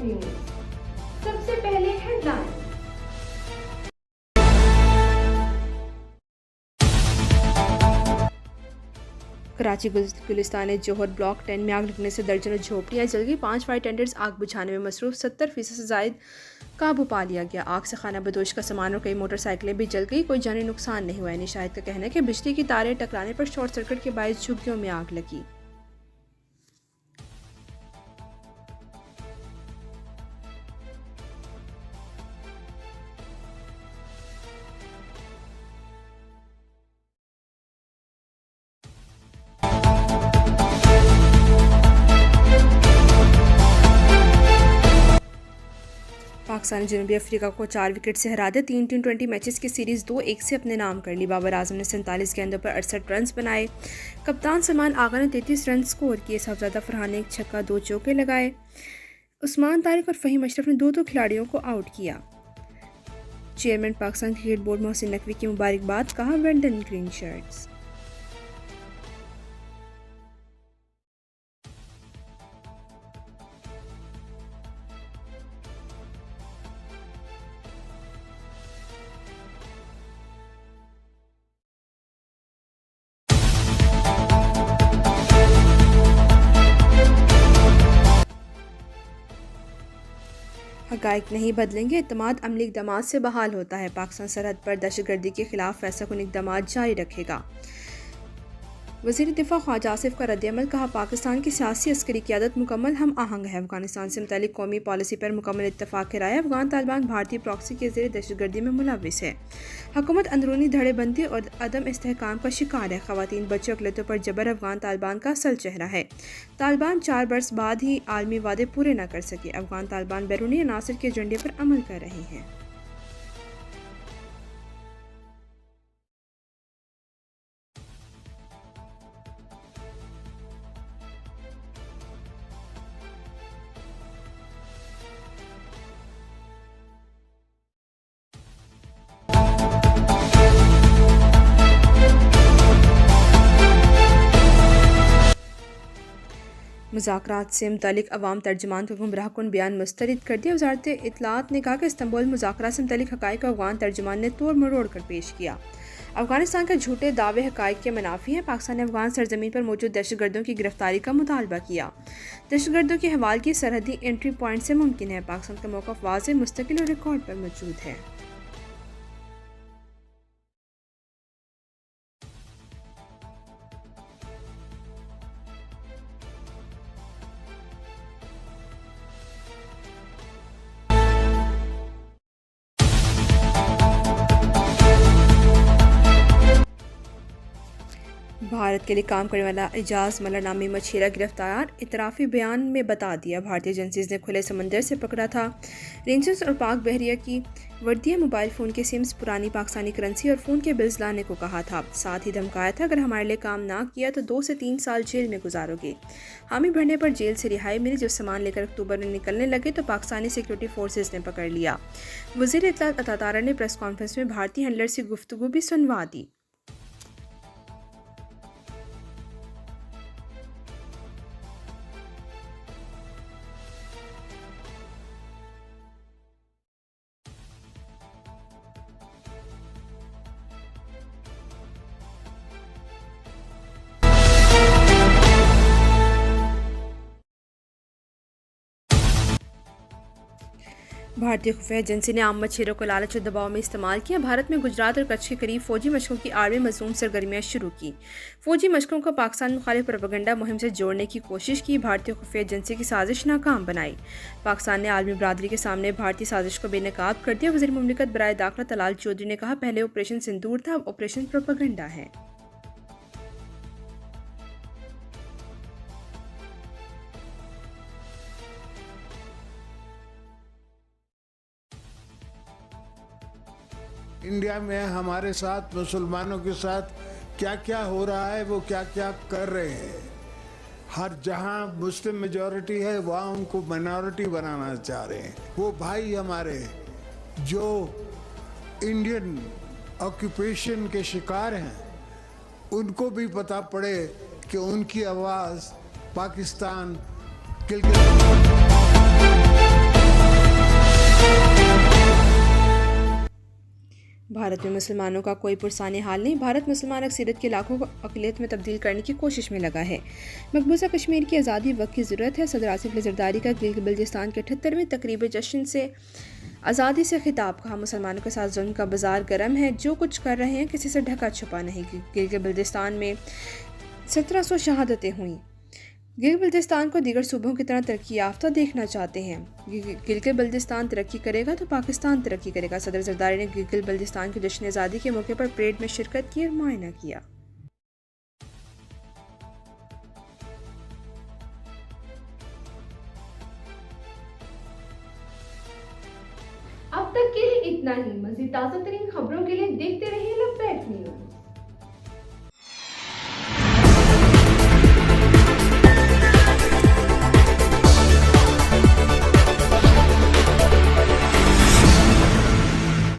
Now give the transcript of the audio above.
TV news. सबसे पहले headline. Karachi Gulistan जौहर block 10 में आग लगने से दर्जनों झोपड़ियां जल गई। 5 फायर टेंडर्स आग बुझाने में मसरूफ। 70% से जायद काबू पा लिया गया। आग से खाना बदोश का सामान और कई मोटरसाइकिलें भी जल गई। कोई जानी नुकसान नहीं हुआ। शाहिद का कहना है कि बिजली की तारें टकराने पर शॉर्ट सर्किट के बायस झुग्गियों में आग लगी। पाकिस्तान ने जनूबी अफ्रीका को 4 विकेट से हरा दिया। 3 T20 मैचेस की सीरीज 2-1 से अपने नाम कर ली। बाबर आजम ने 47 गेंदों पर 68 रन बनाए। कप्तान सलमान आगा ने 33 रन स्कोर किए। साहबजादा फरहान ने 1 छक्का 2 चौके लगाए। उस्मान तारिक और फ़हीम अशरफ ने 2 खिलाड़ियों को आउट किया। Chairman Pakistan cricket board Mohsin Naqvi की मुबारकबाद, कहा वेल डन ग्रीन शर्ट्स। हक़ाइक़ नहीं बदलेंगे, इत्तेमाद अमली इक़दामात से बहाल होता है। पाकिस्तान सरहद पर दहशतगर्दी के खिलाफ फैसलाकुन इक़दामात जारी रखेगा। वज़ीर दिफ़ा ख्वाजा आसिफ का रद्दअमल, कहा पाकिस्तान की सियासी अस्करी क़यादत मुकम्मल हम आहंग है। अफ़गानिस्तान से मुतालिक कौमी पॉलिसी पर मुकम्मल इत्तफ़ाक़ की राय। अफ़गान तालिबान भारतीय प्रॉक्सी के ज़रिए दहशतगर्दी में मुलव्विस है। हुकूमत अंदरूनी धड़ेबंदी और अदम इस्तेहकाम का शिकार है। ख़वातीन बच्चों अक़लियतों पर जबर अफ़गान तालिबान का असल चेहरा है। तालिबान 4 बरस बाद ही आलमी वादे पूरे न कर सके। अफ़गान तालिबान बैरूनी अनासर के एजेंडे पर अमल कर रहे हैं। मुज़ाकरात से मुतालिक अवाम तर्जुमान को गुमराहकुन बयान मुस्तरद कर दिया। वज़ारत इत्तलात ने कहा कि इस्तांबुल मुज़ाकरात से मुतालिक हक़ाइक़ को अफ़गान तर्जुमान ने तोड़ मरोड़ कर पेश किया। अफ़गानिस्तान के झूठे दावे हक़ाइक़ के मुनाफी हैं। पाकिस्तान ने अफ़गान सरज़मीन पर मौजूद दहशतगर्दों की गिरफ्तारी का मुतालबा किया। दहशतगर्दों की हवालगी सरहदी एंट्री पॉइंट से मुमकिन है। पाकिस्तान का मौक़िफ़ वाज़ेह, मुस्तकिल और रिकॉर्ड पर मौजूद है। भारत के लिए काम करने वाला एजाज मल्ला नामी मछेरा गिरफ्तार। इतराफ़ी बयान में बता दिया भारतीय एजेंसीज ने खुले समंदर से पकड़ा था। रेंजर्स और पाक बहरिया की वर्दियाँ, मोबाइल फ़ोन के सिम्स, पुरानी पाकिस्तानी करेंसी और फ़ोन के बिल्स लाने को कहा था। साथ ही धमकाया था अगर हमारे लिए काम ना किया तो 2 से 3 साल जेल में गुजारोगे। हामी भरने पर जेल से रिहाई मिली। जब सामान लेकर अक्टूबर में निकलने लगे तो पाकिस्तानी सिक्योरिटी फोर्सेज ने पकड़ लिया। वज़ीर इत्तलात अता तारा ने प्रेस कॉन्फ्रेंस में भारतीय हैंडलर से गुफ्तगू भी सुनवा दी। भारतीय खुफिया एजेंसी ने आम मछेरों को लालच और दबाव में इस्तेमाल किया। भारत में गुजरात और कच्छ के करीब फौजी मशकों की आड़ में मज़मूम सरगर्मियाँ शुरू की। फौजी मशकों को पाकिस्तान मुखालिफ प्रोपेगेंडा मुहिम से जोड़ने की कोशिश की। भारतीय खुफिया एजेंसी की साजिश नाकाम बनाई। पाकिस्तान ने आलमी बरादरी के सामने भारतीय साजिश को बेनकाब कर दिया। वज़ीर मुमलिकत बराए दाखिला तलाल चौधरी ने कहा पहले ऑपरेशन सिंदूर था, अब ऑपरेशन प्रोपेगेंडा है। इंडिया में हमारे साथ, मुसलमानों के साथ क्या क्या हो रहा है, वो क्या क्या कर रहे हैं। हर जहां मुस्लिम मेजॉरिटी है वहां उनको माइनॉरिटी बनाना चाह रहे हैं। वो भाई हमारे जो इंडियन ऑक्यूपेशन के शिकार हैं, उनको भी पता पड़े कि उनकी आवाज़ पाकिस्तान भारत में मुसलमानों का कोई पुरसाने हाल नहीं। भारत मुसलमान अक्सरियत के इलाकों को अक़लियत में तब्दील करने की कोशिश में लगा है। मकबूजा कश्मीर की आज़ादी वक्त की ज़रूरत है। सदर आसिफ अली ज़रदारी का गिलगित बल्तिस्तान के 78वें तकरीब जश्न से आज़ादी से खिताब। कहा, मुसलमानों के साथ जुल्म का बाजार गर्म है, जो कुछ कर रहे हैं किसी से ढका छुपा नहीं। गिलगित बल्तिस्तान में 1700 शहादतें हुईं। गिलगित बल्तिस्तान को दीगर सूबों की तरह तरक्की याफ्ता देखना चाहते हैं। गिलगित बल्तिस्तान तरक्की करेगा तो पाकिस्तान तरक्की करेगा। सदर ज़रदारी ने गिलगित बल्तिस्तान की जश्न आज़ादी के मौके पर परेड में शिरकत की और मुआयना किया। अब तक के लिए इतना ही। मज़ीद ताज़ा तरीन खबरों के लिए देखते रहिए लपैक न्यूज़।